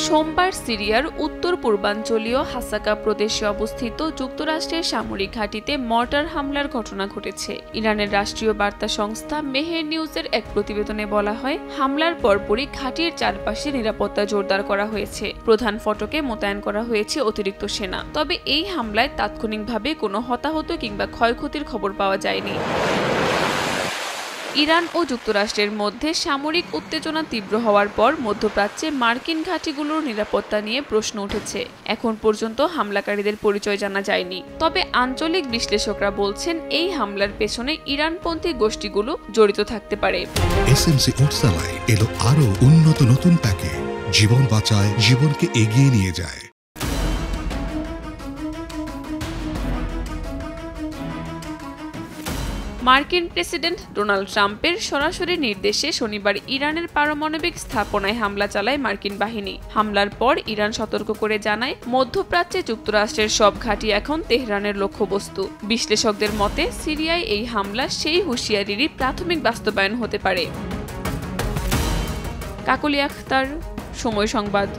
সোমবার সিরিয়ার উত্তর পূর্বাঞ্চলীয় হাসাকা প্রদেশে অবস্থিত যুক্তরাষ্ট্রের সামরিক ঘাঁটিতে মর্টার হামলার ঘটনা ঘটেছে। ইরানের রাষ্ট্রীয় বার্তা সংস্থা মেহের নিউজের এক প্রতিবেদনে বলা হয়, হামলার পরপরই ঘাঁটির চারপাশে নিরাপত্তা জোরদার করা হয়েছে। প্রধান ফটকে মোতায়েন করা হয়েছে অতিরিক্ত সেনা। তবে এই হামলায় তাৎক্ষণিকভাবে কোনো হতাহত কিংবা ক্ষয়ক্ষতির খবর পাওয়া যায়নি। ইরান ও যুক্তরাষ্ট্রের মধ্যে সামরিক উত্তেজনা তীব্র হওয়ার পর মধ্যপ্রাচ্যে মার্কিন ঘাঁটিগুলোর নিরাপত্তা নিয়ে প্রশ্ন উঠেছে। এখন পর্যন্ত হামলাকারীদের পরিচয় জানা যায়নি। তবে আঞ্চলিক বিশ্লেষকরা বলছেন, এই হামলার পেছনে ইরানপন্থী গোষ্ঠীগুলো জড়িত থাকতে পারে। এসএমসি ওটসালাই এলো আরো উন্নত নতুন প্যাকে, জীবন বাঁচায়, জীবনকে এগিয়ে নিয়ে যায়। মার্কিন প্রেসিডেন্ট ডোনাল্ড ট্রাম্পের সরাসরি নির্দেশে শনিবার ইরানের পারমাণবিক স্থাপনায় হামলা চালায় মার্কিন বাহিনী। হামলার পর ইরান সতর্ক করে জানায়, মধ্যপ্রাচ্যে যুক্তরাষ্ট্রের সব ঘাঁটি এখন তেহরানের লক্ষ্যবস্তু। বিশ্লেষকদের মতে, সিরিয়ায় এই হামলা সেই হুঁশিয়ারিরই প্রাথমিক বাস্তবায়ন হতে পারে। কাকলি আখতার, সময় সংবাদ।